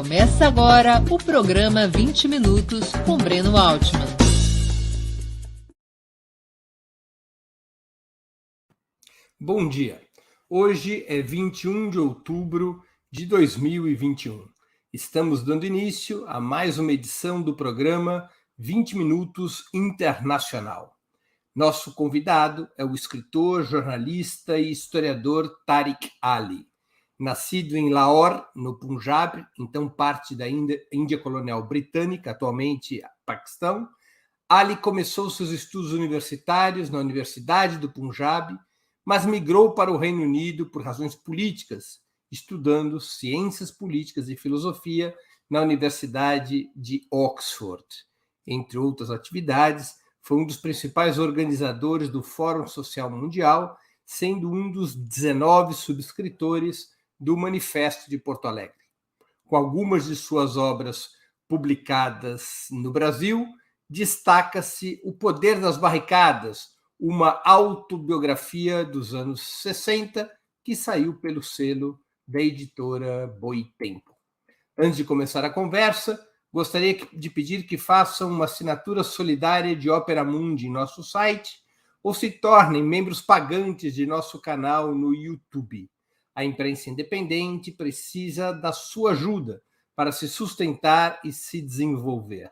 Começa agora o programa 20 Minutos com Breno Alman. Bom dia. Hoje é 21 de outubro de 2021. Estamos dando início a mais uma edição do programa 20 Minutos Internacional. Nosso convidado é o escritor, jornalista e historiador Tariq Ali. Nascido em Lahore, no Punjab, então parte da Índia colonial britânica, atualmente Paquistão, Ali começou seus estudos universitários na Universidade do Punjab, mas migrou para o Reino Unido por razões políticas, estudando ciências políticas e filosofia na Universidade de Oxford. Entre outras atividades, foi um dos principais organizadores do Forum Social Mundial, sendo um dos 19 subscritores do Manifesto de Porto Alegre. Com algumas de suas obras publicadas no Brasil, destaca-se O Poder das Barricadas, uma autobiografia dos anos 60 que saiu pelo selo da editora Boitempo. Antes de começar a conversa, gostaria de pedir que façam uma assinatura solidária de Ópera Mundi em nosso site ou se tornem membros pagantes de nosso canal no YouTube. A imprensa independente precisa da sua ajuda para se sustentar e se desenvolver.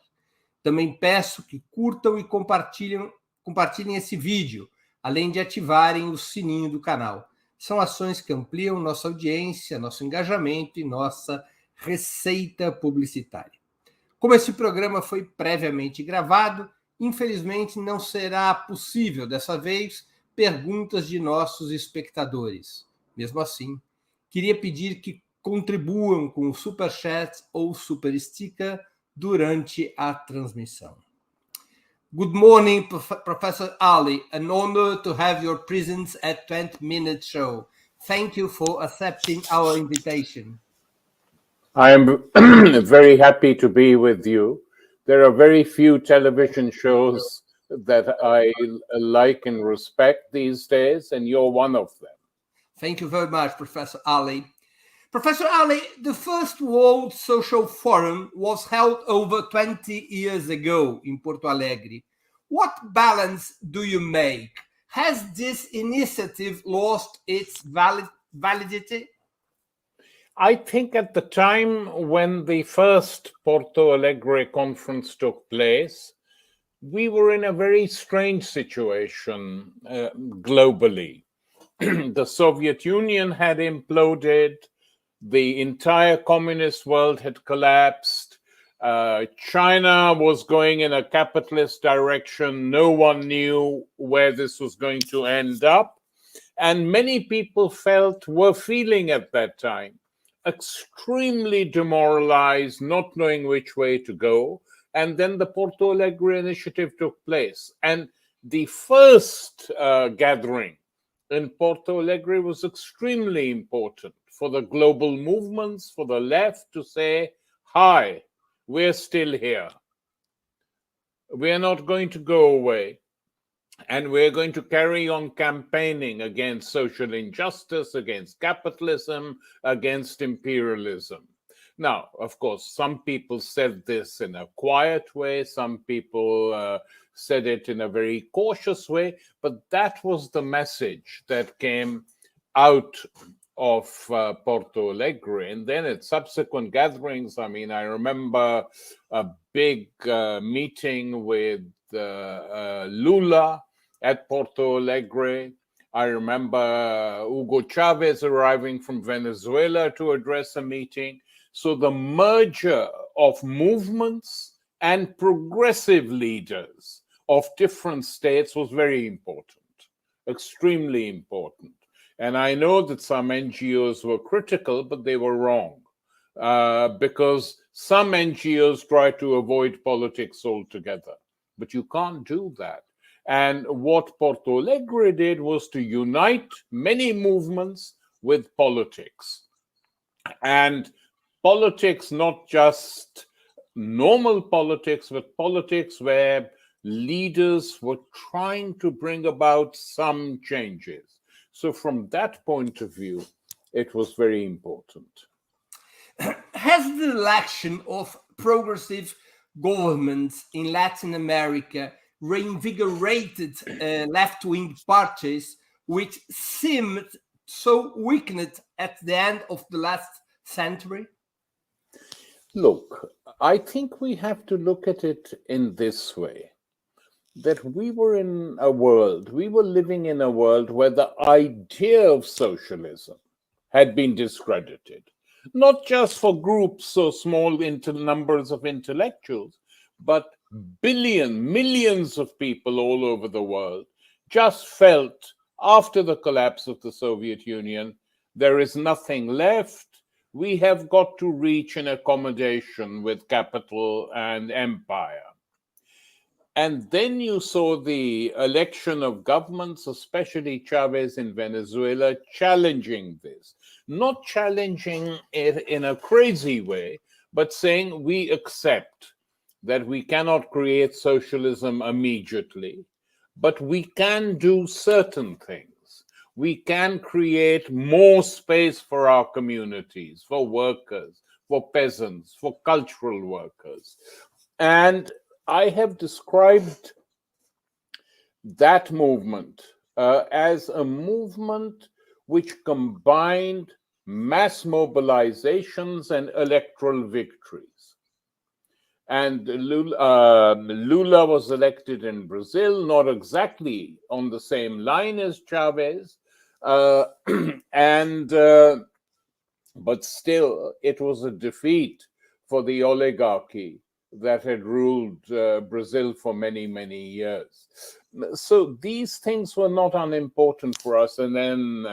Também peço que curtam e compartilhem esse vídeo, além de ativarem o sininho do canal. São ações que ampliam nossa audiência, nosso engajamento e nossa receita publicitária. Como esse programa foi previamente gravado, infelizmente não será possível, dessa vez, perguntas de nossos espectadores. Mesmo assim, queria pedir que contribuam com o Super Chat ou Super Sticker durante a transmissão. Good morning, Professor Ali. An honor to have your presence at 20 Minute Show. Thank you for accepting our invitation. I am very happy to be with you. There are very few television shows that I like and respect these days, and you're one of them. Thank you very much, Professor Ali. Professor Ali, the first World Social Forum was held over 20 years ago in Porto Alegre. What balance do you make? Has this initiative lost its validity? I think at the time when the first Porto Alegre conference took place, we were in a very strange situation globally. The Soviet Union had imploded, the entire communist world had collapsed, China was going in a capitalist direction, no one knew where this was going to end up, and many people were feeling at that time extremely demoralized, not knowing which way to go, and then the Porto Alegre initiative took place, and the first gathering in Porto Alegre was extremely important for the global movements, for the left to say, hi, we're still here. We're not going to go away. And we're going to carry on campaigning against social injustice, against capitalism, against imperialism. Now, of course, some people said this in a quiet way. Some people said it in a very cautious way. But that was the message that came out of Porto Alegre. And then at subsequent gatherings, I remember a big meeting with Lula at Porto Alegre. I remember Hugo Chavez arriving from Venezuela to address a meeting. So the merger of movements and progressive leaders of different states was very important, extremely important. And I know that some NGOs were critical, but they were wrong, because some NGOs try to avoid politics altogether. But you can't do that. And what Porto Alegre did was to unite many movements with politics. And politics, not just normal politics, but politics where leaders were trying to bring about some changes. So from that point of view, it was very important. has the election of progressive governments in Latin America reinvigorated left-wing parties which seemed so weakened at the end of the last century? Look, I think we have to look at it in this way, that we were living in a world where the idea of socialism had been discredited, not just for groups so small into numbers of intellectuals, but millions of people all over the world just felt after the collapse of the Soviet Union, there is nothing left. We have got to reach an accommodation with capital and empire. And then you saw the election of governments, especially Chavez in Venezuela, challenging this. Not challenging it in a crazy way, but saying we accept that we cannot create socialism immediately, but we can do certain things. We can create more space for our communities, for workers, for peasants, for cultural workers. And I have described that movement as a movement which combined mass mobilizations and electoral victories. And Lula was elected in Brazil, not exactly on the same line as Chavez, but still it was a defeat for the oligarchy that had ruled Brazil for many years. So these things were not unimportant for us. And then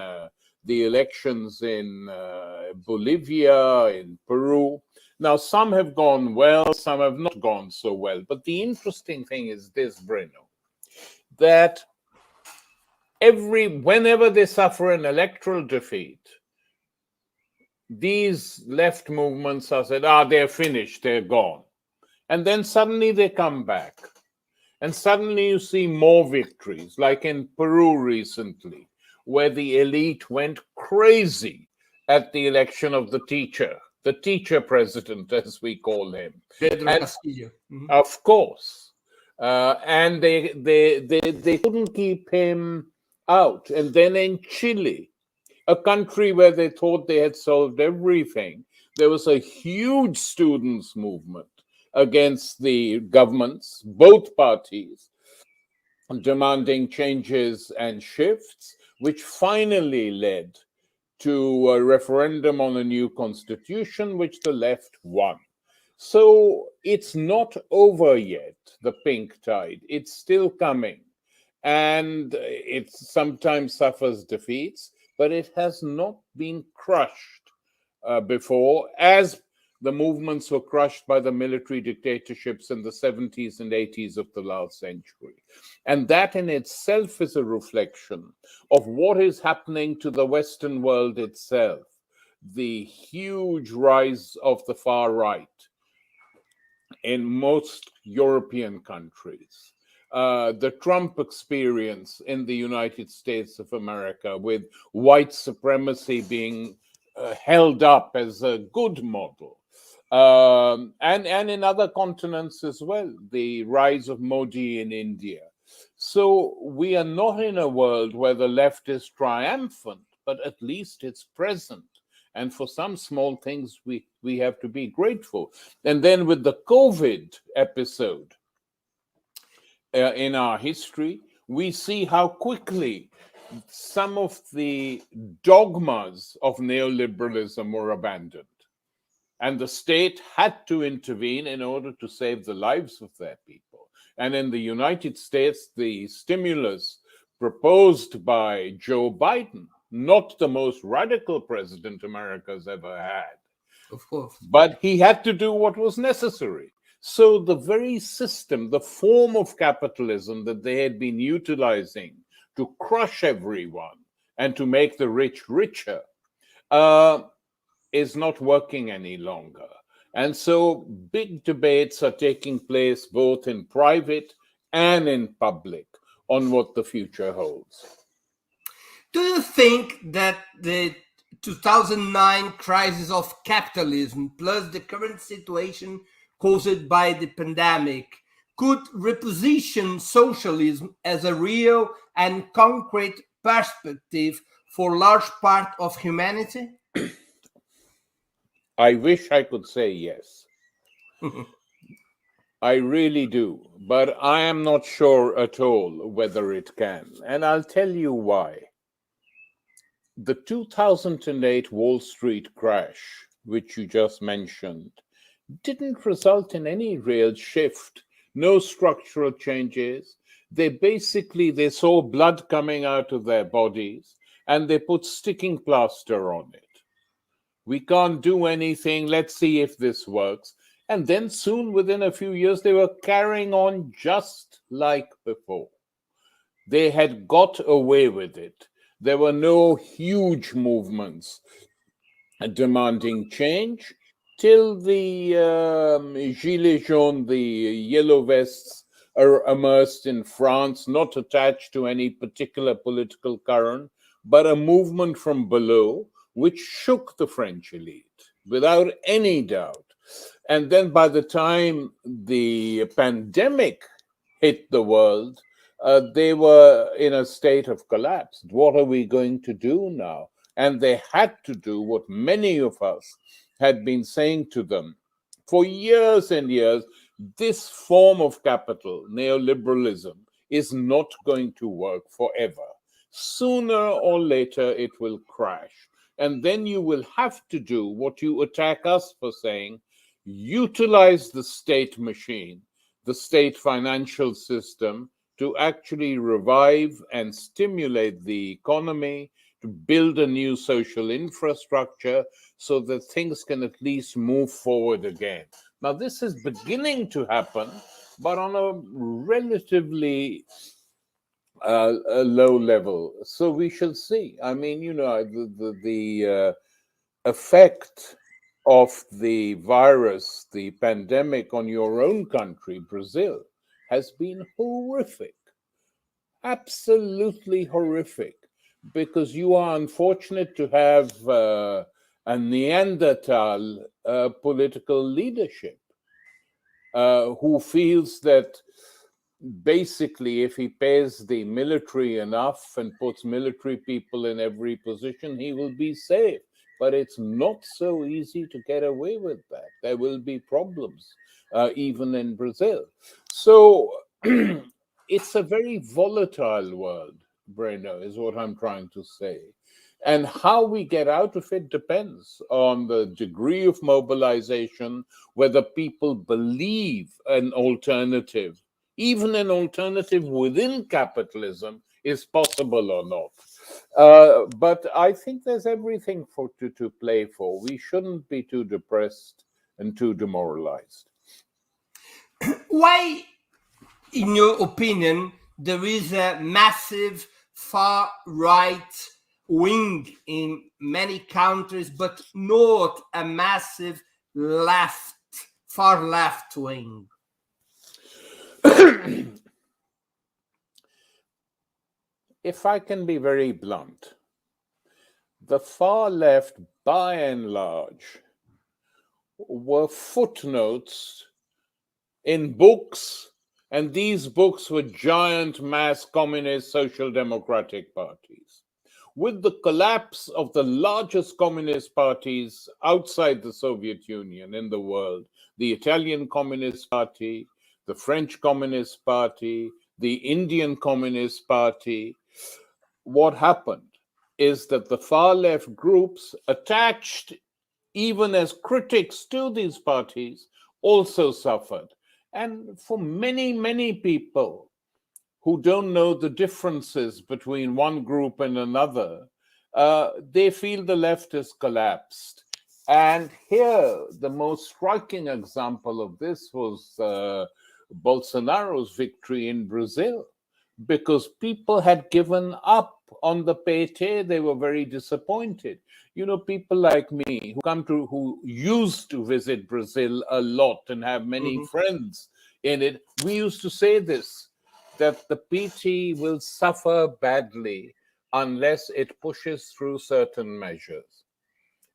the elections in Bolivia, in Peru. Now, some have gone well, some have not gone so well. But the interesting thing is this, Breno, that whenever they suffer an electoral defeat, these left movements are said, they're finished, they're gone. And then suddenly they come back. And suddenly you see more victories, like in Peru recently, where the elite went crazy at the election of the teacher president, as we call him. Mm-hmm. Of course. And they couldn't keep him out. And then in Chile, a country where they thought they had solved everything, there was a huge students' movement against the governments, both parties, demanding changes and shifts, which finally led to a referendum on a new constitution, which the left won. So it's not over yet, the pink tide. It's still coming. And it sometimes suffers defeats, but it has not been crushed before, as the movements were crushed by the military dictatorships in the 70s and 80s of the last century. And that in itself is a reflection of what is happening to the Western world itself, the huge rise of the far right in most European countries, the Trump experience in the United States of America, with white supremacy being held up as a good model. And in other continents as well, the rise of Modi in India. So we are not in a world where the left is triumphant, but at least it's present. And for some small things, we have to be grateful. And then with the COVID episode in our history, we see how quickly some of the dogmas of neoliberalism were abandoned. And the state had to intervene in order to save the lives of their people. And in the United States, the stimulus proposed by Joe Biden, not the most radical president America's ever had. Of course. But he had to do what was necessary. So the very system, the form of capitalism that they had been utilizing to crush everyone and to make the rich richer, is not working any longer. And so big debates are taking place both in private and in public on what the future holds. Do you think that the 2009 crisis of capitalism plus the current situation caused by the pandemic could reposition socialism as a real and concrete perspective for large part of humanity? I wish I could say yes. I really do, but I am not sure at all whether it can, and I'll tell you why. The 2008 Wall Street crash, which you just mentioned, didn't result in any real shift, no structural changes. They saw blood coming out of their bodies and they put sticking plaster on it. We can't do anything, let's see if this works. And then soon, within a few years, they were carrying on just like before. They had got away with it. There were no huge movements demanding change till the Gilets jaunes, the yellow vests, are immersed in France, not attached to any particular political current, but a movement from below which shook the French elite without any doubt. And then by the time the pandemic hit the world, they were in a state of collapse. What are we going to do now? And they had to do what many of us had been saying to them for years and years. This form of capital, neoliberalism, is not going to work forever. Sooner or later, it will crash. And then you will have to do what you attack us for saying, utilize the state machine, the state financial system, to actually revive and stimulate the economy, to build a new social infrastructure so that things can at least move forward again. Now, this is beginning to happen, but on a relatively a low level. So we shall see. I mean, the effect of the virus, the pandemic on your own country, Brazil, has been horrific, absolutely horrific, because you are unfortunate to have a Neanderthal political leadership who feels that basically if he pays the military enough and puts military people in every position, he will be safe. But it's not so easy to get away with that. There will be problems, even in Brazil. So it's a very volatile world, Breno, is what I'm trying to say. And how we get out of it depends on the degree of mobilization, whether people believe an alternative, even an alternative within capitalism, is possible or not. But I think there's everything to play for. We shouldn't be too depressed and too demoralized. Why, in your opinion, there is a massive far-right wing in many countries, but not a massive far-left wing? If I can be very blunt, the far left, by and large, were footnotes in books, and these books were giant mass communist social democratic parties. With the collapse of the largest communist parties outside the Soviet Union in the world, the Italian Communist Party, the French Communist Party, the Indian Communist Party, what happened is that the far left groups attached even as critics to these parties also suffered. And for many, many people who don't know the differences between one group and another, they feel the left has collapsed. And here, the most striking example of this was Bolsonaro's victory in Brazil, because people had given up on the PT. They were very disappointed. You know, people like me who used to visit Brazil a lot and have many friends in it, we used to say this, that the PT will suffer badly unless it pushes through certain measures.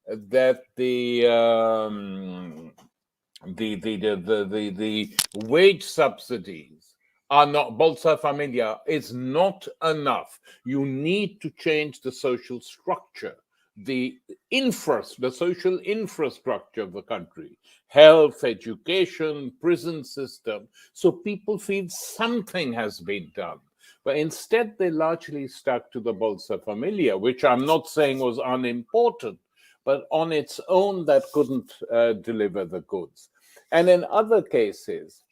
that the wage subsidies are not, Bolsa Familia is not enough. You need to change the social structure, the social infrastructure of the country, health, education, prison system, so people feel something has been done. But instead, they largely stuck to the Bolsa Familia, which I'm not saying was unimportant, but on its own, that couldn't deliver the goods. And in other cases,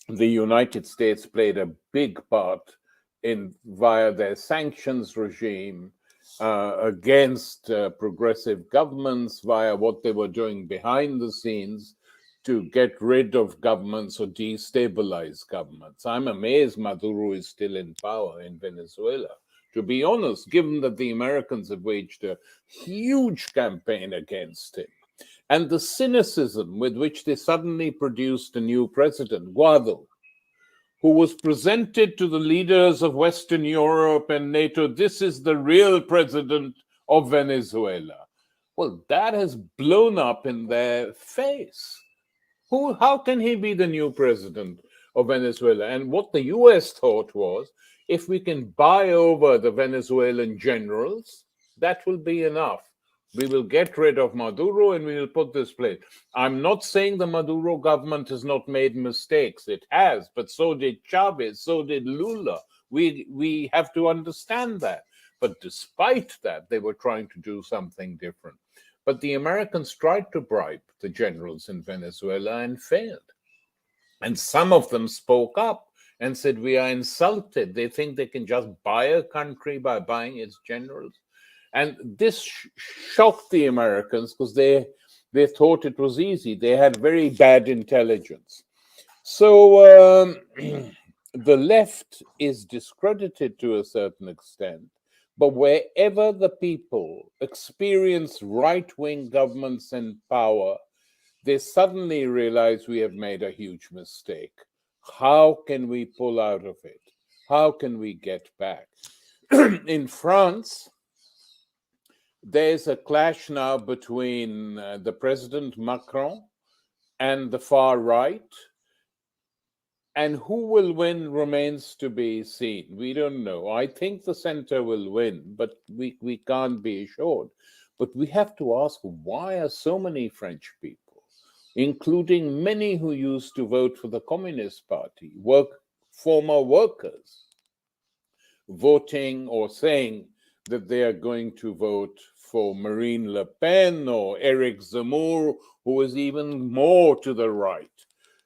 the United States played a big part via their sanctions regime against progressive governments, via what they were doing behind the scenes to get rid of governments or destabilize governments. I'm amazed Maduro is still in power in Venezuela. To be honest, given that the Americans have waged a huge campaign against him, and the cynicism with which they suddenly produced a new president, Guaido, who was presented to the leaders of Western Europe and NATO, this is the real president of Venezuela. Well, that has blown up in their face. How can he be the new president of Venezuela? And what the US thought was, if we can buy over the Venezuelan generals, that will be enough. We will get rid of Maduro and we will put this place. I'm not saying the Maduro government has not made mistakes. It has, but so did Chavez, so did Lula. We have to understand that. But despite that, they were trying to do something different. But the Americans tried to bribe the generals in Venezuela and failed. And some of them spoke up and said, we are insulted. They think they can just buy a country by buying its generals. And this shocked the Americans because they thought it was easy. They had very bad intelligence. So the left is discredited to a certain extent, but wherever the people experience right-wing governments in power, they suddenly realize we have made a huge mistake. How can we pull out of it? How can we get back? In France, there's a clash now between the President Macron and the far right. And who will win remains to be seen. We don't know. I think the center will win, but we can't be assured. But we have to ask, why are so many French people, including many who used to vote for the Communist Party, former workers, voting or saying that they are going to vote for Marine Le Pen or Eric Zemmour, who is even more to the right?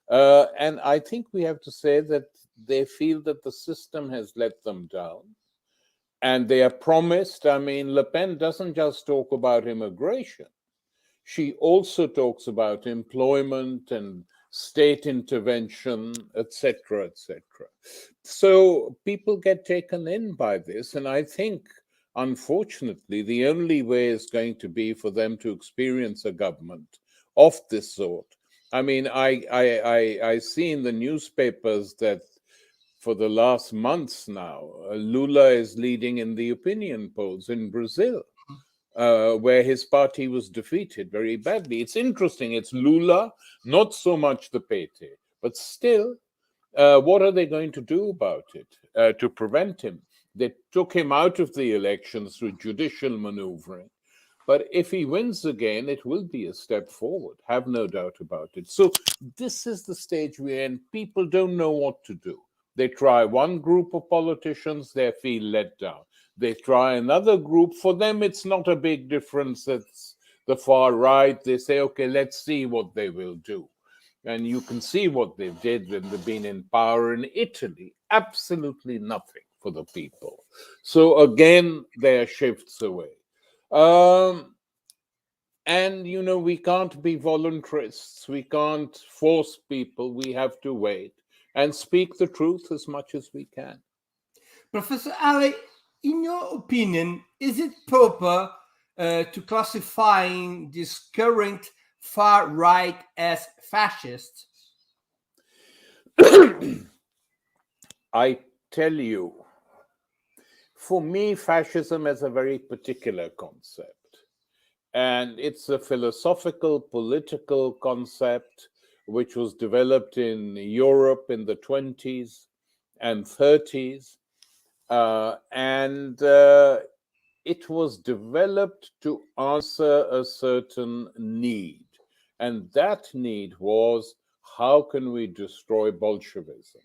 And I think we have to say that they feel that the system has let them down. And they are promised, I mean, Le Pen doesn't just talk about immigration. She also talks about employment and state intervention, etc., etc. So people get taken in by this. And I think, unfortunately, the only way is going to be for them to experience a government of this sort. I mean, I see in the newspapers that for the last months now, Lula is leading in the opinion polls in Brazil, where his party was defeated very badly. It's interesting. It's Lula, not so much the PT, but still, what are they going to do about it to prevent him? They took him out of the elections through judicial maneuvering. But if he wins again, it will be a step forward. Have no doubt about it. So this is the stage we're in. People don't know what to do. They try one group of politicians, they feel let down. They try another group. For them, it's not a big difference. It's the far right. They say, okay, let's see what they will do. And you can see what they did when they've been in power in Italy. Absolutely nothing for the people. So again, there are shifts away. And, you know, we can't be voluntarists. We can't force people. We have to wait and speak the truth as much as we can. Professor Ali, in your opinion, is it proper to classifying this current far right as fascist? I tell you, for me, fascism is a very particular concept. And it's a philosophical, political concept which was developed in Europe in the 20s and 30s. And it was developed to answer a certain need. And that need was, how can we destroy Bolshevism?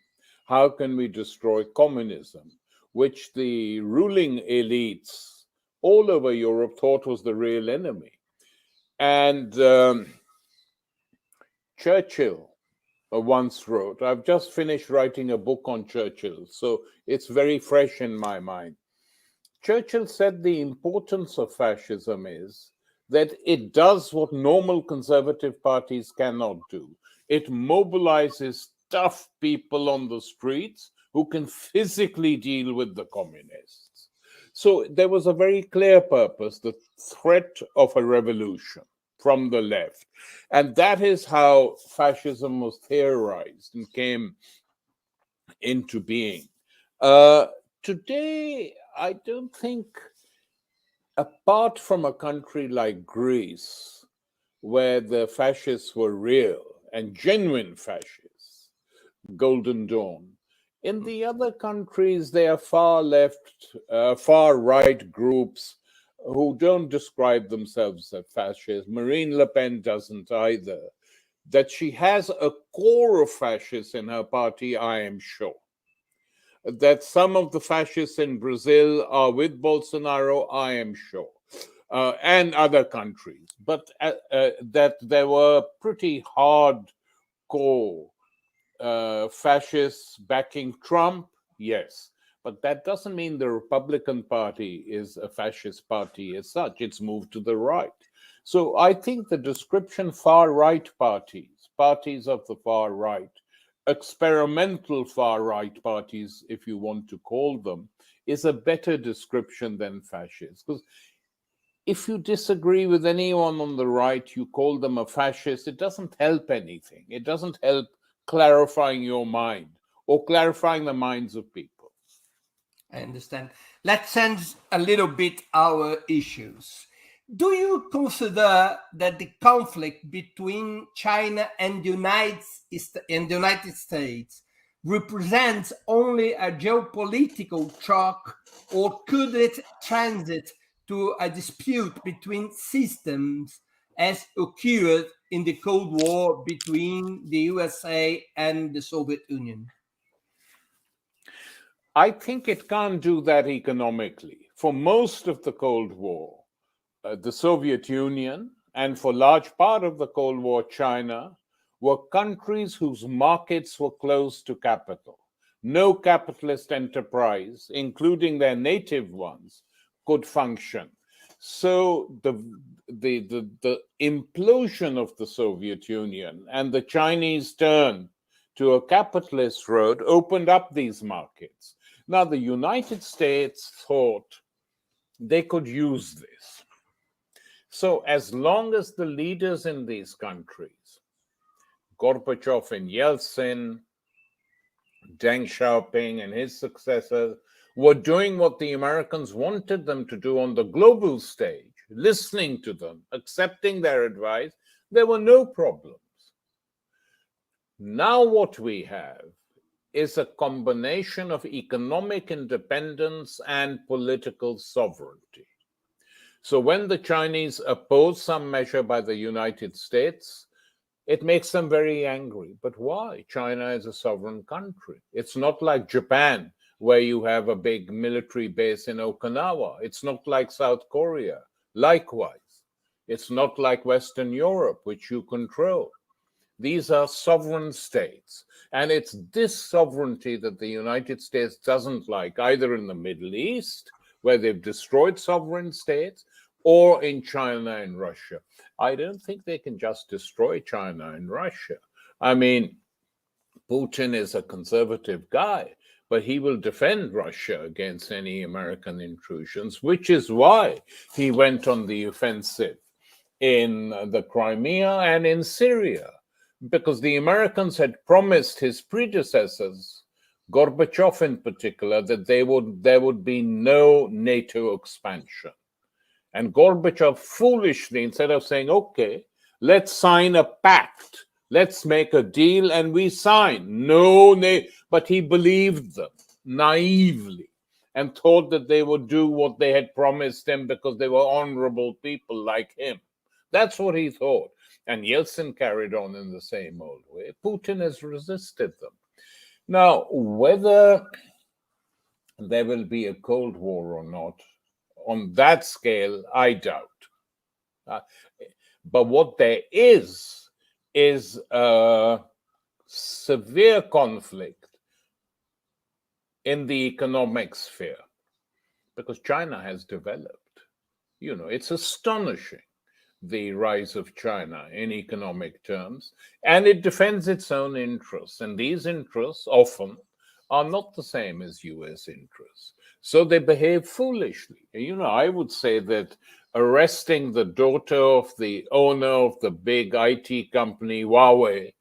How can we destroy communism, which the ruling elites all over Europe thought was the real enemy? And Churchill once wrote, I've just finished writing a book on Churchill, so it's very fresh in my mind. Churchill said the importance of fascism is that it does what normal conservative parties cannot do. It mobilizes tough people on the streets who can physically deal with the communists. So there was a very clear purpose, the threat of a revolution from the left. And that is how fascism was theorized and came into being. Today, I don't think, apart from a country like Greece, where the fascists were real and genuine fascists, Golden Dawn, in the other countries, they are far left, far right groups who don't describe themselves as fascists. Marine Le Pen doesn't either. That she has a core of fascists in her party, I am sure. That some of the fascists in Brazil are with Bolsonaro, I am sure, and other countries. But that there were pretty hardcore fascists backing Trump, yes. But that doesn't mean the Republican Party is a fascist party as such. It's moved to the right. So I think the description far-right parties, parties of the far right, experimental far-right parties, if you want to call them, is a better description than fascist. Because if you disagree with anyone on the right, you call them a fascist, it doesn't help anything. It doesn't help clarifying your mind or clarifying the minds of people. I understand. Let's change a little bit our issues. Do you consider that the conflict between China and the United States represents only a geopolitical shock, or could it transit to a dispute between systems as occurred in the Cold War between the USA and the Soviet Union? I think it can't do that economically. For most of the Cold War, the Soviet Union, and for large part of the Cold War, China, were countries whose markets were closed to capital. No capitalist enterprise, including their native ones, could function. So the implosion of the Soviet Union and the Chinese turn to a capitalist road opened up these markets. Now, the United States thought they could use this. So as long as the leaders in these countries, Gorbachev and Yeltsin, Deng Xiaoping and his successors, were doing what the Americans wanted them to do on the global stage, listening to them, accepting their advice, there were no problems. Now what we have is a combination of economic independence and political sovereignty. So when the Chinese oppose some measure by the United States, it makes them very angry. But why? China is a sovereign country. It's not like Japan, where you have a big military base in Okinawa. It's not like South Korea. Likewise, it's not like Western Europe, which you control. These are sovereign states. And it's this sovereignty that the United States doesn't like, either in the Middle East, where they've destroyed sovereign states, or in China and Russia. I don't think they can just destroy China and Russia. I mean, Putin is a conservative guy, but he will defend Russia against any American intrusions, which is why he went on the offensive in the Crimea and in Syria, because the Americans had promised his predecessors, Gorbachev in particular, that there would be no NATO expansion. And Gorbachev foolishly, instead of saying, okay, let's sign a pact, let's make a deal, and we sign. No, but he believed them naively and thought that they would do what they had promised him because they were honorable people like him. That's what he thought. And Yeltsin carried on in the same old way. Putin has resisted them. Now, whether there will be a Cold War or not, on that scale, I doubt. But what there is a severe conflict in the economic sphere, because China has developed. It's astonishing, the rise of China in economic terms, and it defends its own interests. And these interests often are not the same as US interests. So they behave foolishly. I would say that arresting the daughter of the owner of the big IT company, Huawei,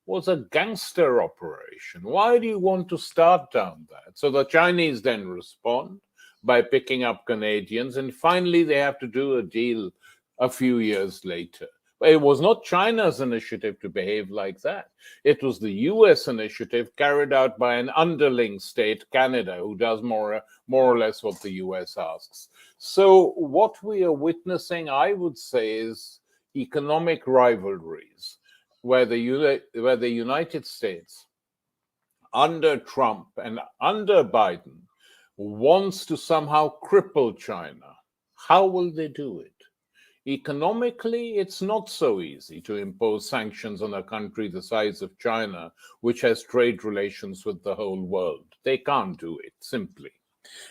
was a gangster operation. Why do you want to start down that? So the Chinese then respond by picking up Canadians, and finally they have to do a deal a few years later. But it was not China's initiative to behave like that. It was the US initiative carried out by an underling state, Canada, who does more or less what the US asks. So what we are witnessing, I would say, is economic rivalries, where the United States, under Trump and under Biden, wants to somehow cripple China. How will they do it? Economically, it's not so easy to impose sanctions on a country the size of China, which has trade relations with the whole world. They can't do it, simply.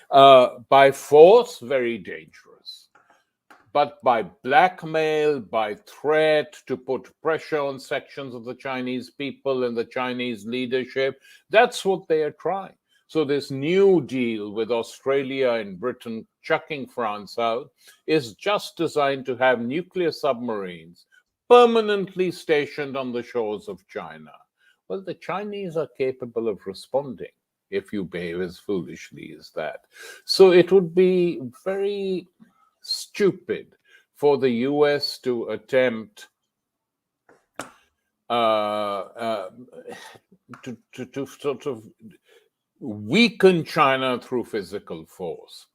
By force, very dangerous. But by blackmail, by threat, to put pressure on sections of the Chinese people and the Chinese leadership, that's what they are trying. So this new deal with Australia and Britain chucking France out is just designed to have nuclear submarines permanently stationed on the shores of China. Well, the Chinese are capable of responding if you behave as foolishly as that. So it would be very stupid for the US to attempt to sort of weaken China through physical force.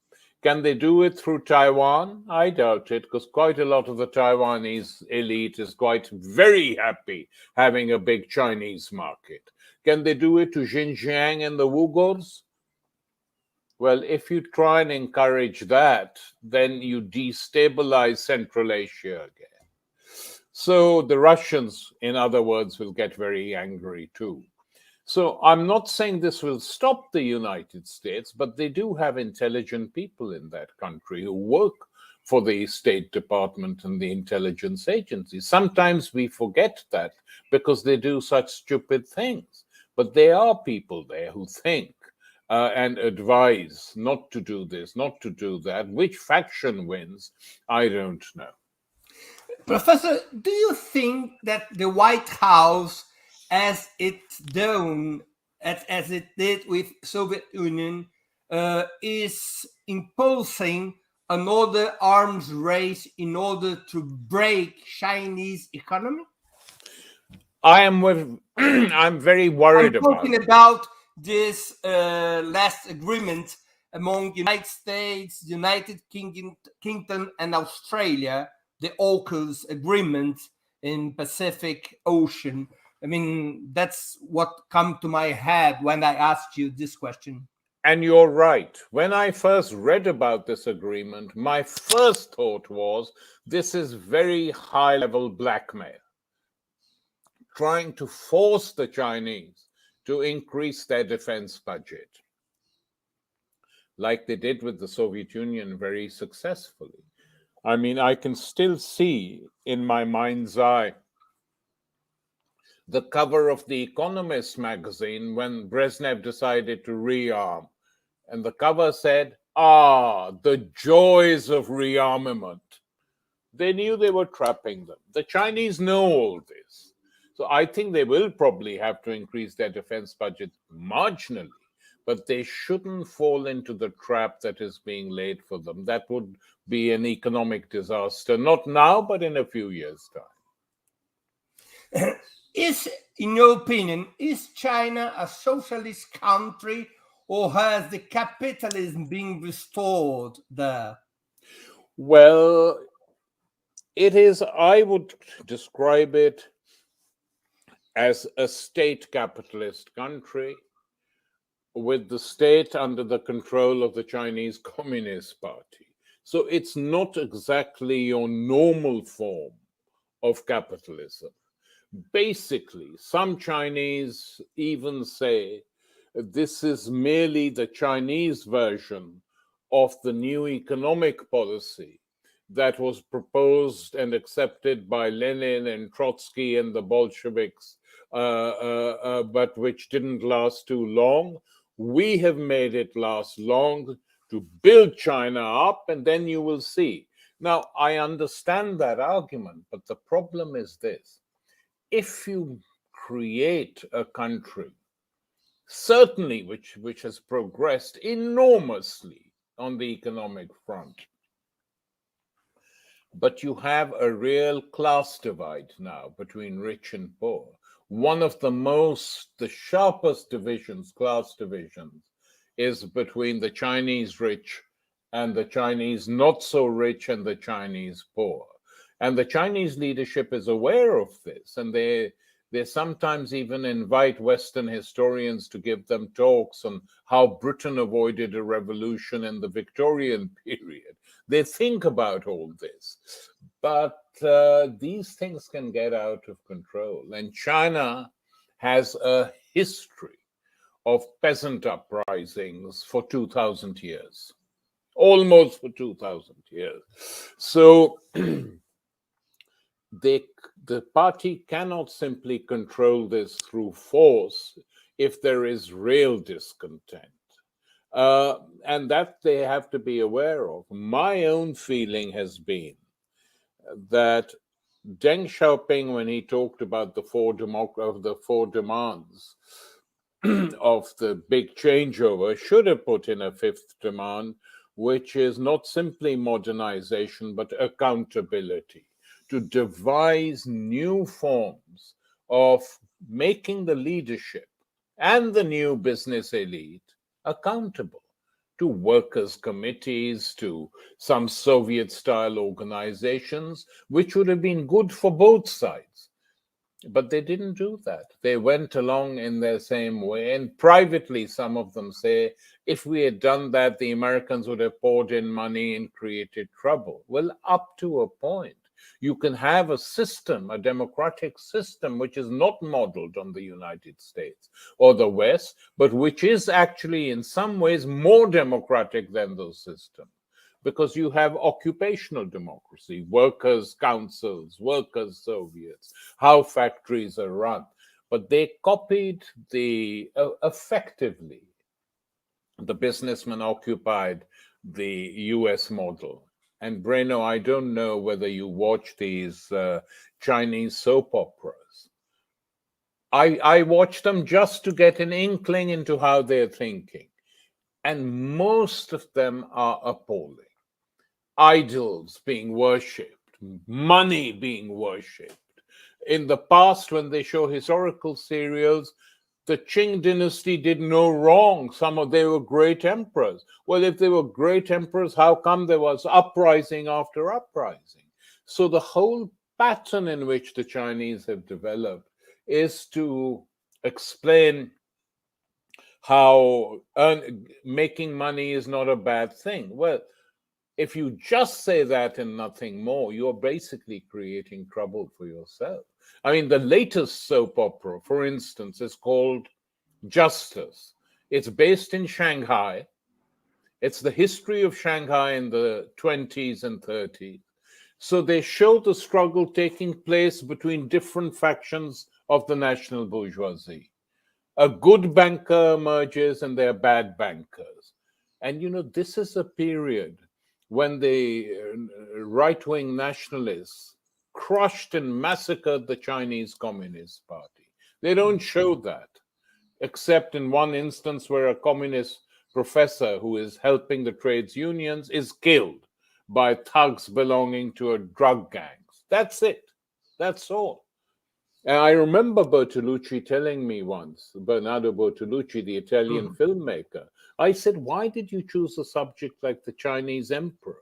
Can they do it through Taiwan? I doubt it, because quite a lot of the Taiwanese elite is quite very happy having a big Chinese market. Can they do it to Xinjiang and the Uyghurs? Well, if you try and encourage that, then you destabilize Central Asia again. So the Russians, in other words, will get very angry too. So I'm not saying this will stop the United States, but they do have intelligent people in that country who work for the State Department and the intelligence agencies. Sometimes we forget that because they do such stupid things. But there are people there who think and advise not to do this, not to do that. Which faction wins, I don't know. Professor, do you think that the White House, as it did with Soviet Union, is imposing another arms race in order to break Chinese economy? I'm very worried about it. I'm talking about this last agreement among United States, United Kingdom, and Australia, the AUKUS agreement in Pacific Ocean. I mean, that's what come to my head when I asked you this question. And you're right. When I first read about this agreement, my first thought was, this is very high-level blackmail, trying to force the Chinese to increase their defense budget, like they did with the Soviet Union very successfully. I mean, I can still see in my mind's eye the cover of The Economist magazine when Brezhnev decided to rearm. And the cover said, the joys of rearmament. They knew they were trapping them. The Chinese know all this. So I think they will probably have to increase their defense budget marginally, but they shouldn't fall into the trap that is being laid for them. That would be an economic disaster, not now, but in a few years' time. In your opinion, is China a socialist country, or has the capitalism been restored there? Well, it is, I would describe it as a state capitalist country with the state under the control of the Chinese Communist Party. So it's not exactly your normal form of capitalism. Basically, some Chinese even say this is merely the Chinese version of the new economic policy that was proposed and accepted by Lenin and Trotsky and the Bolsheviks, but which didn't last too long. We have made it last long to build China up, and then you will see. Now, I understand that argument, but the problem is this. If you create a country, certainly which has progressed enormously on the economic front, but you have a real class divide now between rich and poor. One of the sharpest divisions, class divisions, is between the Chinese rich and the Chinese not so rich and the Chinese poor. And the Chinese leadership is aware of this, and they sometimes even invite Western historians to give them talks on how Britain avoided a revolution in the Victorian period. They think about all this, but these things can get out of control. And China has a history of peasant uprisings for 2,000 years, almost for 2,000 years. So the party cannot simply control this through force if there is real discontent. And that they have to be aware of. My own feeling has been that Deng Xiaoping, when he talked about the four demands of the big changeover, should have put in a fifth demand, which is not simply modernization, but accountability, to devise new forms of making the leadership and the new business elite accountable to workers' committees, to some Soviet-style organizations, which would have been good for both sides. But they didn't do that. They went along in their same way. And privately, some of them say, if we had done that, the Americans would have poured in money and created trouble. Well, up to a point. You can have a system, a democratic system, which is not modeled on the United States or the West, but which is actually in some ways more democratic than those systems, because you have occupational democracy, workers' councils, workers' Soviets, how factories are run. But they copied effectively, the businessmen occupied the US model. And Breno, I don't know whether you watch these Chinese soap operas. I watch them just to get an inkling into how they're thinking. And most of them are appalling. Idols being worshipped, money being worshipped. In the past, when they show historical serials, the Qing dynasty did no wrong. They were great emperors. Well, if they were great emperors, how come there was uprising after uprising? So the whole pattern in which the Chinese have developed is to explain how making money is not a bad thing. Well, if you just say that and nothing more, you're basically creating trouble for yourself. I mean, the latest soap opera, for instance, is called Justice. It's based in Shanghai. It's the history of Shanghai in the 20s and 30s. So they show the struggle taking place between different factions of the national bourgeoisie. A good banker emerges and they're bad bankers. And, this is a period when the right-wing nationalists crushed and massacred the Chinese Communist Party. They don't show that. except in one instance where a communist professor who is helping the trades unions is killed by thugs belonging to a drug gang. That's it. That's all. And I remember Bertolucci telling me once, Bernardo Bertolucci, the Italian filmmaker, I said, why did you choose a subject like the Chinese emperor,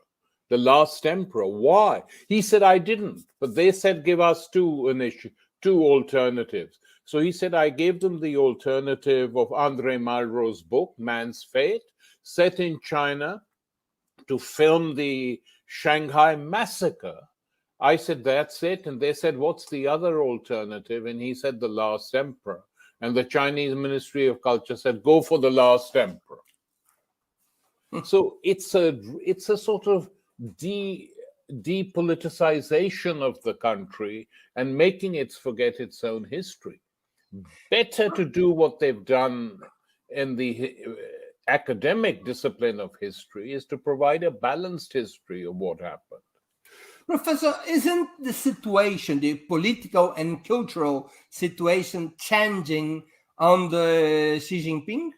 the last emperor? Why? He said, I didn't, but they said, give us two alternatives. So he said, I gave them the alternative of André Malraux's book, Man's Fate, set in China to film the Shanghai Massacre. I said, that's it. And they said, what's the other alternative? And he said, the last emperor. And the Chinese Ministry of Culture said, go for the last emperor. So it's a sort of depoliticization of the country and making it forget its own history. Better to do what they've done in the academic discipline of history is to provide a balanced history of what happened. Professor, isn't the situation, the political and cultural situation, changing under Xi Jinping?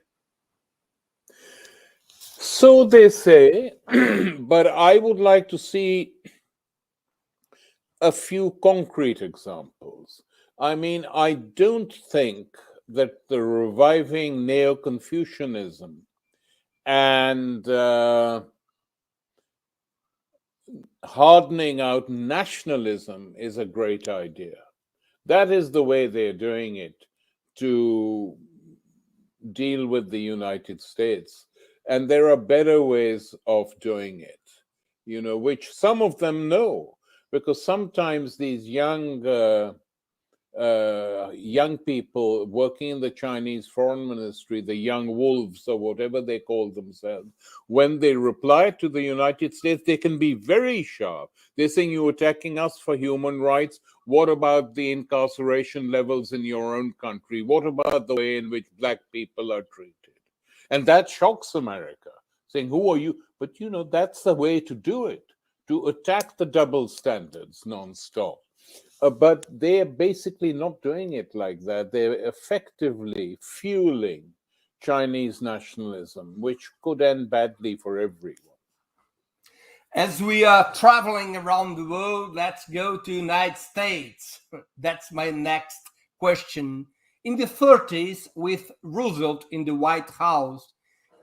So they say, but I would like to see a few concrete examples. I mean, I don't think that the reviving neo-Confucianism and hardening out nationalism is a great idea. That is the way they're doing it to deal with the United States. And there are better ways of doing it, you know, which some of them know, because sometimes these young people working in the Chinese foreign ministry, the young wolves or whatever they call themselves, when they reply to the United States, they can be very sharp. They're saying, you're attacking us for human rights. What about the incarceration levels in your own country? What about the way in which Black people are treated? And that shocks America, saying, who are you? But, you know, that's the way to do it, to attack the double standards nonstop. But they're basically not doing it like that. They're effectively fueling Chinese nationalism, which could end badly for everyone. As we are traveling around the world, let's go to the United States. That's my next question. In the 30s, with Roosevelt in the White House,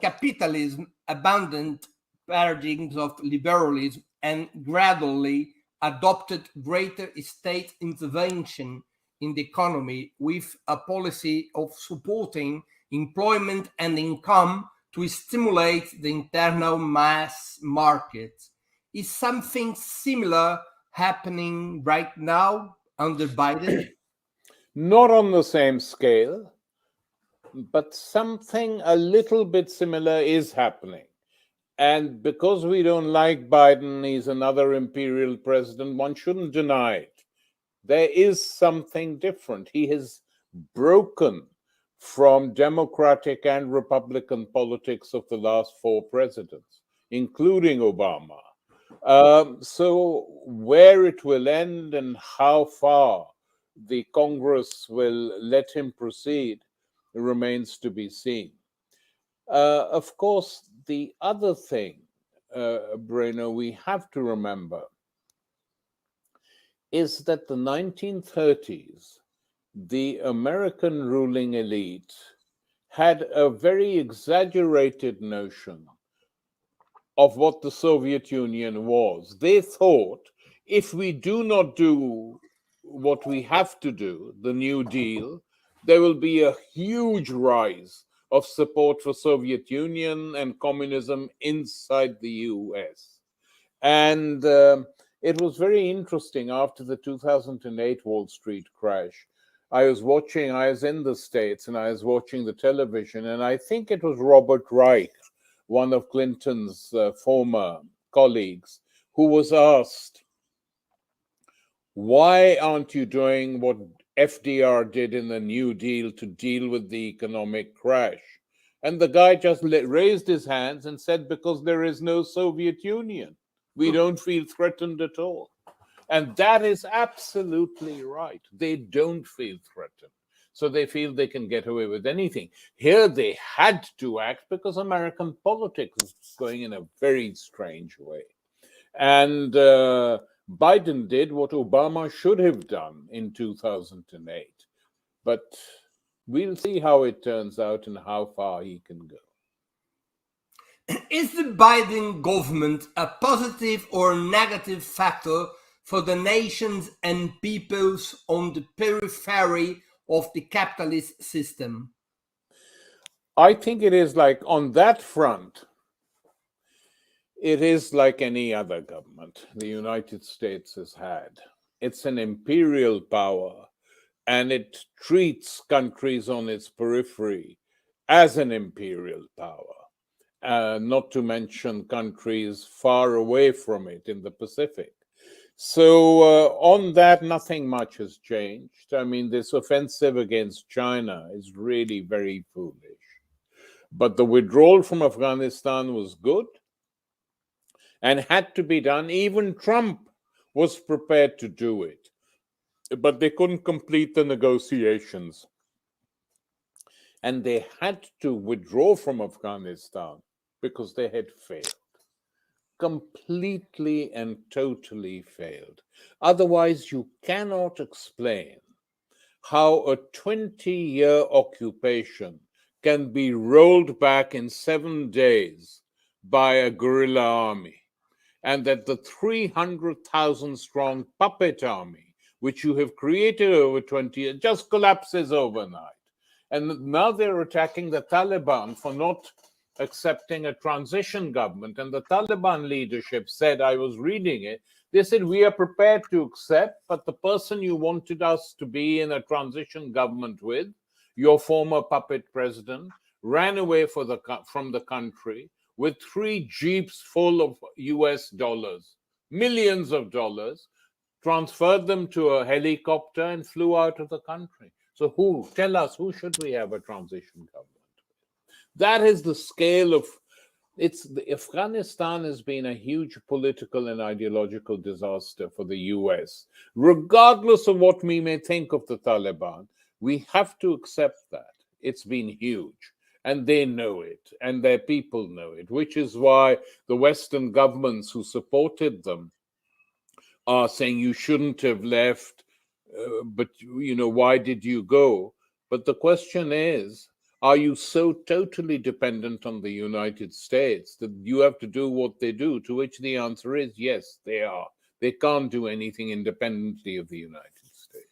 capitalism abandoned paradigms of liberalism and gradually adopted greater state intervention in the economy with a policy of supporting employment and income to stimulate the internal mass market. Is something similar happening right now under Biden? Not on the same scale, but something a little bit similar is happening. And because we don't like Biden, he's another imperial president, one shouldn't deny it. There is something different. He has broken from Democratic and Republican politics of the last four presidents, including Obama. So where it will end and how far the Congress will let him proceed remains to be seen. Of course, the other thing, Breno, we have to remember is that the 1930s, the American ruling elite had a very exaggerated notion of what the Soviet Union was. They thought if we do not do what we have to do, the New Deal, there will be a huge rise of support for Soviet Union and communism inside the US. And it was very interesting after the 2008 Wall Street crash. I was in the States and I was watching the television, and I think it was Robert Reich, one of Clinton's former colleagues, who was asked, why aren't you doing what FDR did in the New Deal to deal with the economic crash? And the guy just raised his hands and said, because there is no Soviet Union. We don't feel threatened at all. And that is absolutely right. They don't feel threatened. So they feel they can get away with anything. Here they had to act because American politics was going in a very strange way. And Biden did what Obama should have done in 2008. But we'll see how it turns out and how far he can go. Is the Biden government a positive or negative factor for the nations and peoples on the periphery of the capitalist system? I think it is like on that front, it is like any other government the United States has had. It's an imperial power, and it treats countries on its periphery as an imperial power, not to mention countries far away from it in the Pacific. So on that, nothing much has changed. I mean, this offensive against China is really very foolish. But the withdrawal from Afghanistan was good and had to be done. Even Trump was prepared to do it, but they couldn't complete the negotiations. And they had to withdraw from Afghanistan because they had failed. Completely and totally failed. Otherwise, you cannot explain how a 20-year occupation can be rolled back in 7 days by a guerrilla army, and that the 300,000 strong puppet army, which you have created over 20 years, just collapses overnight. And now they're attacking the Taliban for not accepting a transition government. And the Taliban leadership said, I was reading it, they said, we are prepared to accept, but the person you wanted us to be in a transition government with, your former puppet president, ran away from the country with 3 jeeps full of US dollars, millions of dollars, transferred them to a helicopter and flew out of the country. So tell us, who should we have a transition government? That is the scale of Afghanistan has been a huge political and ideological disaster for the US. Regardless of what we may think of the Taliban, we have to accept that. It's been huge. And they know it, and their people know it, which is why the Western governments who supported them are saying you shouldn't have left, but why did you go? But the question is, are you so totally dependent on the United States that you have to do what they do? To which the answer is yes, they are. They can't do anything independently of the United States.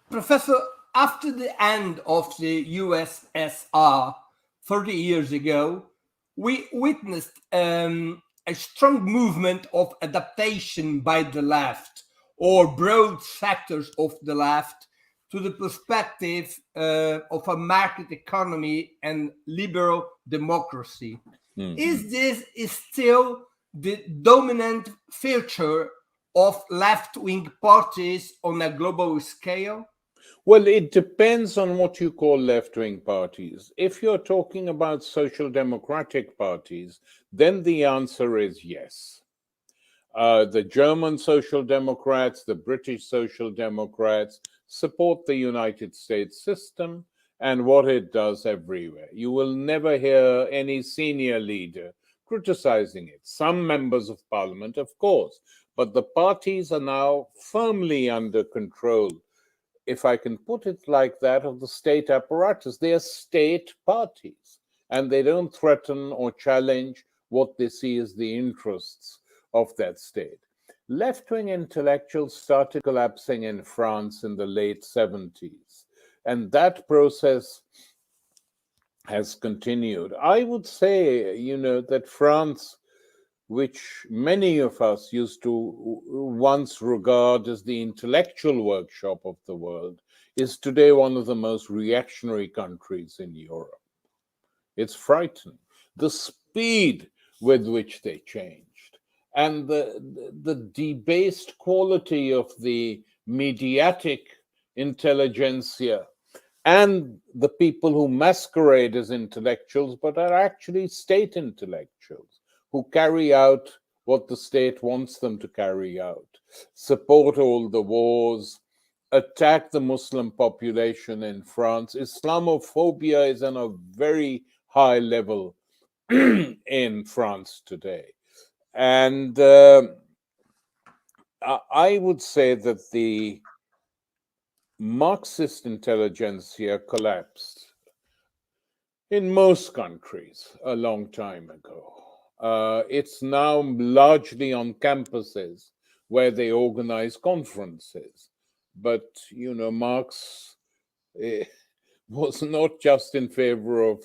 Professor, after the end of the USSR 30 years ago, we witnessed a strong movement of adaptation by the left, or broad sectors of the left, to the perspective of a market economy and liberal democracy. Is this still the dominant feature of left-wing parties on a global scale? Well, it depends on what you call left-wing parties. If you're talking about social democratic parties, then the answer is yes. The German Social Democrats, the British Social Democrats support the United States system and what it does everywhere. You will never hear any senior leader criticizing it. Some members of parliament, of course, but the parties are now firmly under control, if I can put it like that, of the state apparatus. They are state parties, and they don't threaten or challenge what they see as the interests of that state. Left-wing intellectuals started collapsing in France in the late 70s, and that process has continued. I would say, that France, which many of us used to once regard as the intellectual workshop of the world, is today one of the most reactionary countries in Europe. It's frightening. The speed with which they changed and the debased quality of the mediatic intelligentsia and the people who masquerade as intellectuals but are actually state intellectuals, who carry out what the state wants them to carry out, support all the wars, attack the Muslim population in France. Islamophobia is on a very high level in France today. And I would say that the Marxist intelligentsia collapsed in most countries a long time ago. It's now largely on campuses where they organize conferences. But, Marx was not just in favor of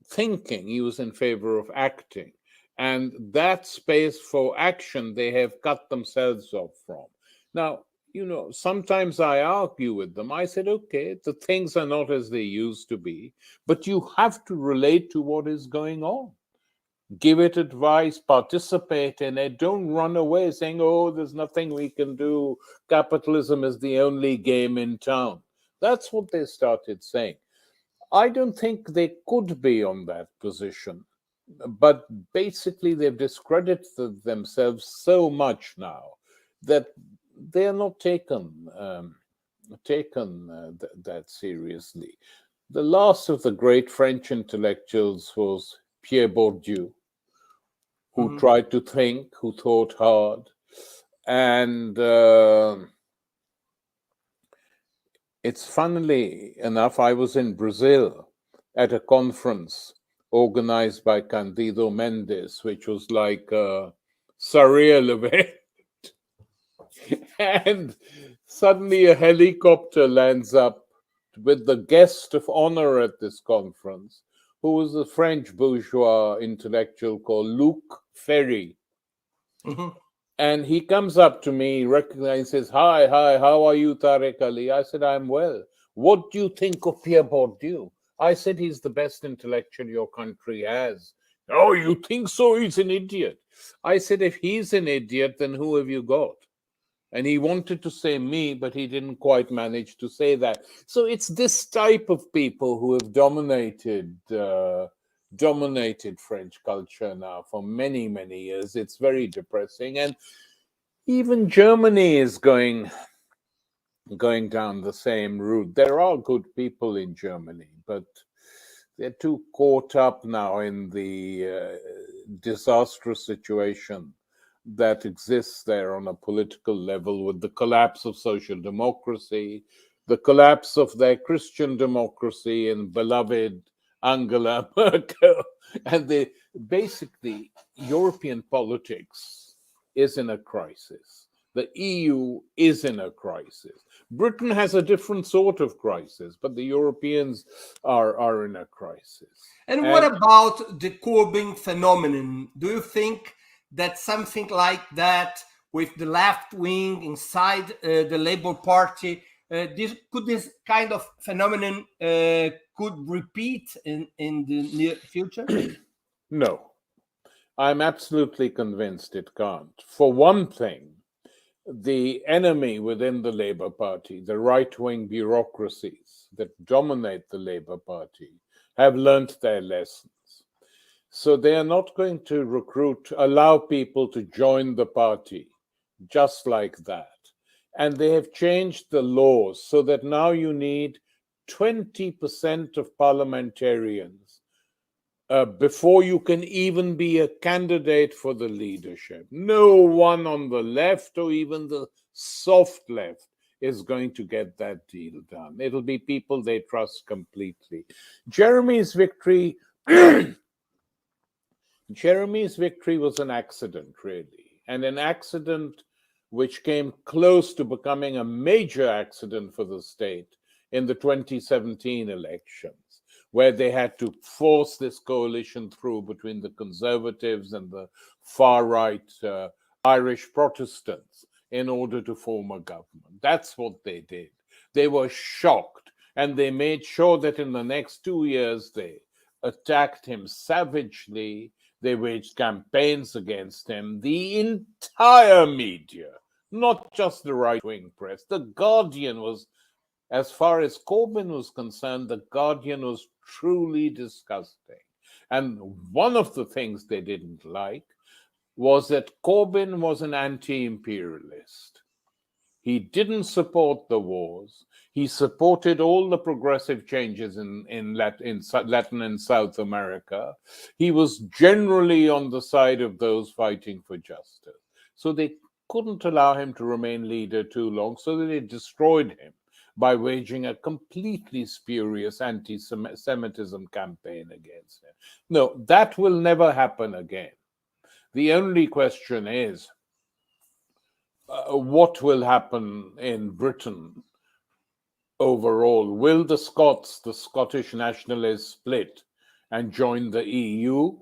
thinking, he was in favor of acting. And that space for action they have cut themselves off from. Now, sometimes I argue with them. I said, okay, the things are not as they used to be, but you have to relate to what is going on. Give it advice, participate in it. Don't run away saying, oh, there's nothing we can do. Capitalism is the only game in town. That's what they started saying. I don't think they could be on that position. But basically, they've discredited themselves so much now that they are not taken that seriously. The last of the great French intellectuals was Pierre Bourdieu, who tried to think, who thought hard. And it's funnily enough, I was in Brazil at a conference organized by Candido Mendes, which was like a surreal event. And suddenly a helicopter lands up with the guest of honor at this conference, who was a French bourgeois intellectual called Luc Ferry. And he comes up to me, recognizes, hi, how are you, Tariq Ali? I said, I'm well. What do you think of Pierre Bourdieu? I said, he's the best intellectual your country has. Oh, you think so? He's an idiot. I said, if he's an idiot, then who have you got? And he wanted to say me, but he didn't quite manage to say that. So it's this type of people who have dominated French culture now for many, many years. It's very depressing. And even Germany is going down the same route. There are good people in Germany, but they're too caught up now in the disastrous situation that exists there on a political level, with the collapse of social democracy, the collapse of their Christian democracy and beloved Angela Merkel. And basically, European politics is in a crisis. The EU is in a crisis. Britain has a different sort of crisis, but the Europeans are in a crisis. And what about the Corbyn phenomenon? Do you think that something like that with the left wing inside the Labour Party, this kind of phenomenon could repeat in the near future? No, I'm absolutely convinced it can't. For one thing, the enemy within the Labour Party, the right-wing bureaucracies that dominate the Labour Party, have learnt their lessons. So they are not going to allow people to join the party just like that. And they have changed the laws so that now you need 20% of parliamentarians before you can even be a candidate for the leadership. No one on the left or even the soft left is going to get that deal done. It'll be people they trust completely. Jeremy's victory was an accident, really, and an accident which came close to becoming a major accident for the state in the 2017 elections, where they had to force this coalition through between the Conservatives and the far-right Irish Protestants in order to form a government. That's what they did. They were shocked, and they made sure that in the next 2 years they attacked him savagely. They waged campaigns against him. The entire media, not just the right-wing press, The Guardian was, as far as Corbyn was concerned, The Guardian was truly disgusting. And one of the things they didn't like was that Corbyn was an anti-imperialist. He didn't support the wars. He supported all the progressive changes in Latin and South America. He was generally on the side of those fighting for justice. So they couldn't allow him to remain leader too long, so they destroyed him by waging a completely spurious anti-Semitism campaign against him. No, that will never happen again. The only question is, what will happen in Britain overall? Will the Scottish nationalists, split and join the EU,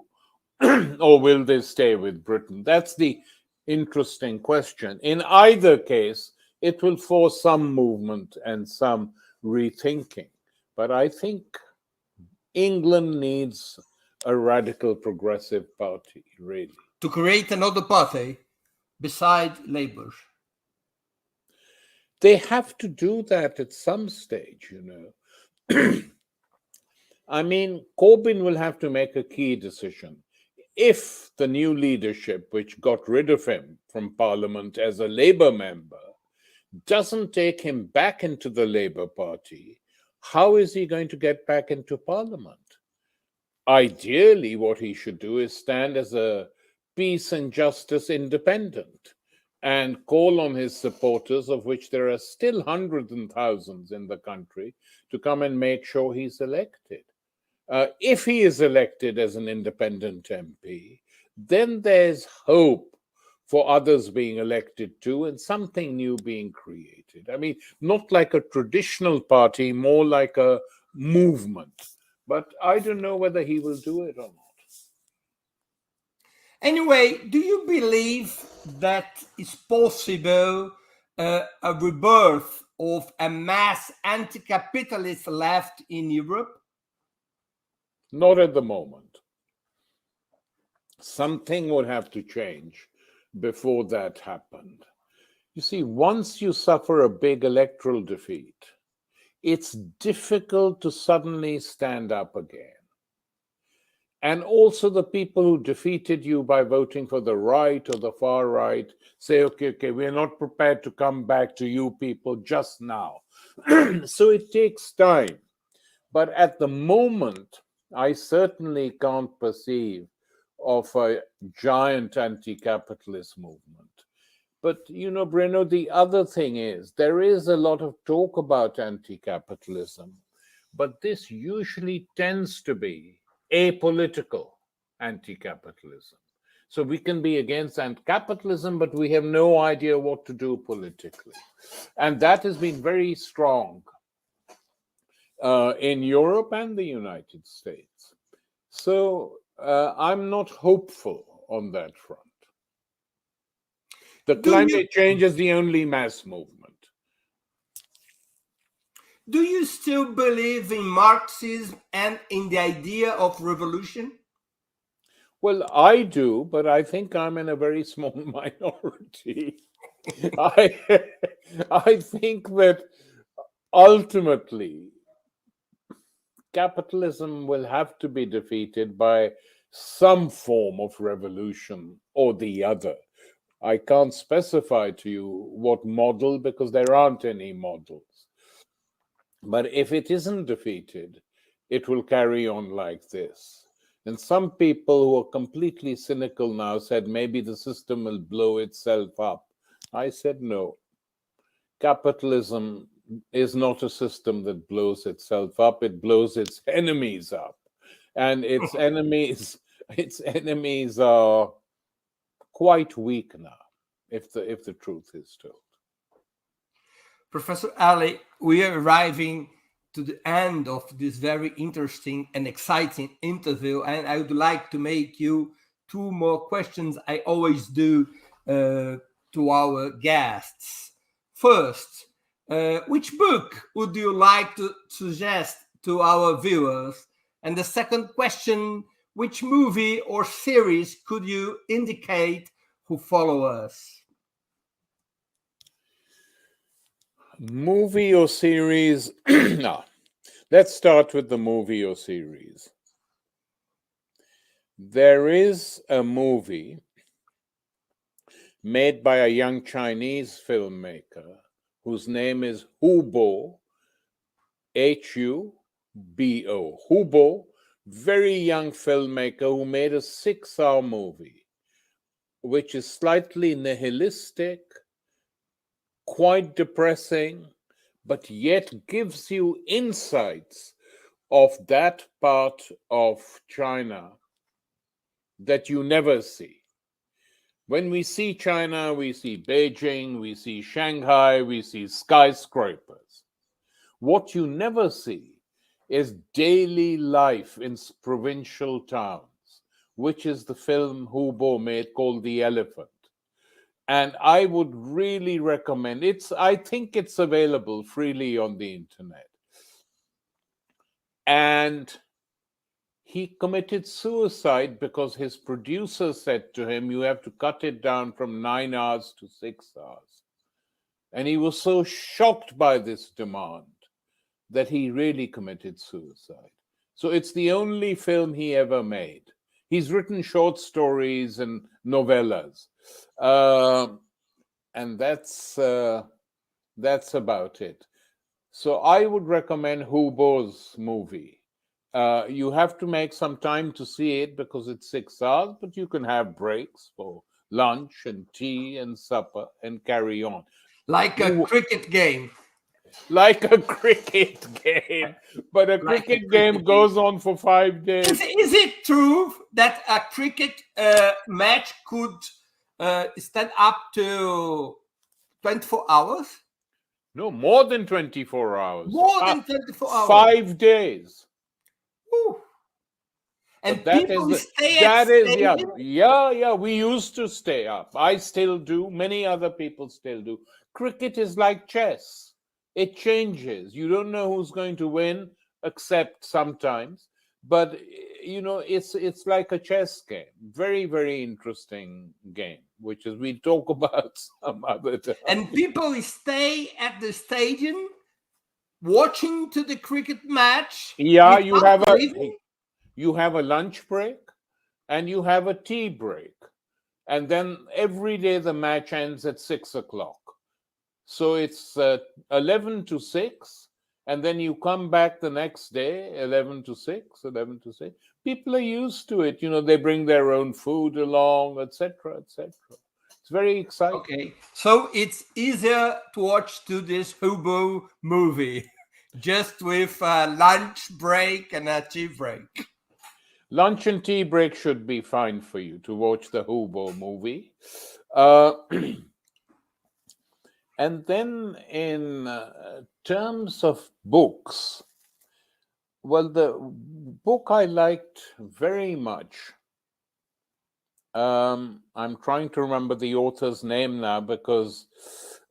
or will they stay with Britain? That's the interesting question. In either case, it will force some movement and some rethinking. But I think England needs a radical progressive party, really. To create another party beside Labour. They have to do that at some stage, you know. I mean, Corbyn will have to make a key decision. If the new leadership, which got rid of him from Parliament as a Labour member, doesn't take him back into the Labour Party, how is he going to get back into Parliament? Ideally, what he should do is stand as a peace and justice independent and call on his supporters, of which there are still hundreds and thousands in the country, to come and make sure he's elected. If he is elected as an independent MP, then there's hope for others being elected too, and something new being created. I mean, not like a traditional party, more like a movement. But I don't know whether he will do it or not. Anyway, do you believe that it's possible a rebirth of a mass anti-capitalist left in Europe? Not at the moment. Something would have to change before that happened. You see, once you suffer a big electoral defeat, it's difficult to suddenly stand up again. And also the people who defeated you by voting for the right or the far right say, okay, we're not prepared to come back to you people just now. So it takes time. But at the moment, I certainly can't perceive of a giant anti-capitalist movement. But, you know, Breno, the other thing is, there is a lot of talk about anti-capitalism, but this usually tends to be apolitical anti-capitalism. So we can be against capitalism, but we have no idea what to do politically. And that has been very strong in Europe and the United States. So I'm not hopeful on that front. The climate change is the only mass movement. Do you still believe in Marxism and in the idea of revolution? Well, I do, but I think I'm in a very small minority. I think that ultimately capitalism will have to be defeated by some form of revolution or the other. I can't specify to you what model, because there aren't any models. But if it isn't defeated, it will carry on like this. And some people who are completely cynical now said maybe the system will blow itself up. I said no. Capitalism is not a system that blows itself up. It blows its enemies up. And its enemies are quite weak now, if the truth is told. Professor Ali, we are arriving to the end of this very interesting and exciting interview, and I would like to make you two more questions I always do to our guests. First, which book would you like to suggest to our viewers? And the second question, which movie or series could you indicate who follow us? Movie or series? No. Let's start with the movie or series. There is a movie made by a young Chinese filmmaker whose name is Hubo, Hubo. Hubo, very young filmmaker who made a 6-hour movie, which is slightly nihilistic, quite depressing, but yet gives you insights of that part of China that you never see. When we see China, we see Beijing, we see Shanghai, we see skyscrapers. What you never see is daily life in provincial towns, which is the film Hubo made called The Elephant. And I would really recommend I think it's available freely on the internet. And he committed suicide because his producer said to him, you have to cut it down from 9 hours to 6 hours. And he was so shocked by this demand that he really committed suicide. So it's the only film he ever made. He's written short stories and novellas. And that's about it. So I would recommend Hubo's movie. You have to make some time to see it because it's 6 hours, but you can have breaks for lunch and tea and supper and carry on. Like a cricket game. Like a cricket game. But a cricket game goes on for 5 days. Is it true that a cricket match could stand up to 24 hours? No, more than 24 hours. More than 24 hours. 5 days. Ooh. And that people is stay that at is stadium? yeah. We used to stay up. I still do. Many other people still do. Cricket is like chess. It changes. You don't know who's going to win, except sometimes. But it's like a chess game. Very, very interesting game, which is we talk about some other time. And people stay at the stadium watching to the cricket match. Yeah, you have a lunch break and you have a tea break. And then every day the match ends at 6 o'clock. So it's 11 to 6. And then you come back the next day, 11 to 6. People are used to it. They bring their own food along, etc., etc. It's very exciting. Okay, so it's easier to watch to this Hubo movie, just with a lunch break and a tea break. Lunch and tea break should be fine for you to watch the Hubo movie. And then in terms of books, well, the book I liked very much, I'm trying to remember the author's name now because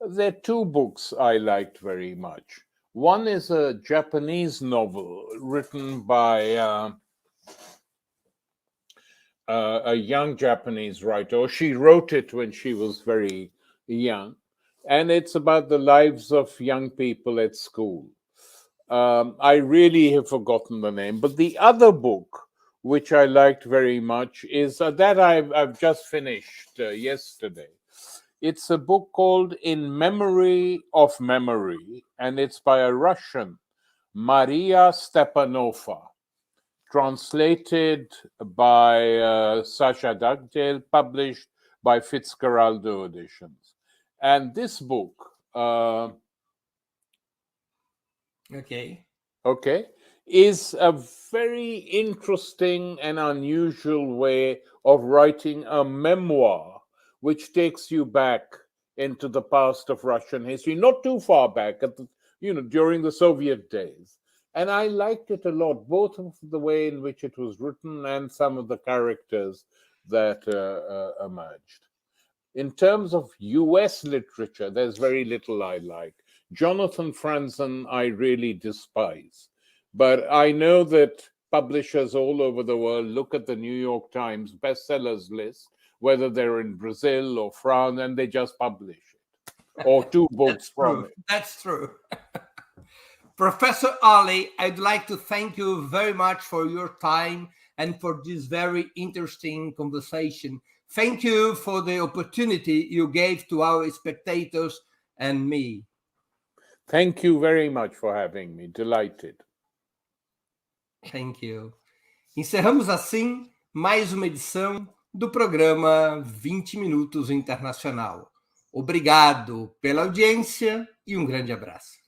there are two books I liked very much. One is a Japanese novel written by a young Japanese writer. She wrote it when she was very young. And it's about the lives of young people at school. I really have forgotten the name. But the other book, which I liked very much, is that I've just finished yesterday. It's a book called In Memory of Memory, and it's by a Russian, Maria Stepanova, translated by Sasha Dugdale, published by Fitzcarraldo Editions. And this book, is a very interesting and unusual way of writing a memoir, which takes you back into the past of Russian history, not too far back, during the Soviet days. And I liked it a lot, both of the way in which it was written and some of the characters that emerged. In terms of US literature, there's very little I like. Jonathan Franzen, I really despise. But I know that publishers all over the world look at the New York Times bestsellers list, whether they're in Brazil or France, and they just publish it. Or two books from it. That's true. Professor Ali, I'd like to thank you very much for your time and for this very interesting conversation. Thank you for the opportunity you gave to our spectators and me. Thank you very much for having me. Delighted. Thank you. Encerramos assim mais uma edição do programa 20 Minutos Internacional. Obrigado pela audiência e um grande abraço.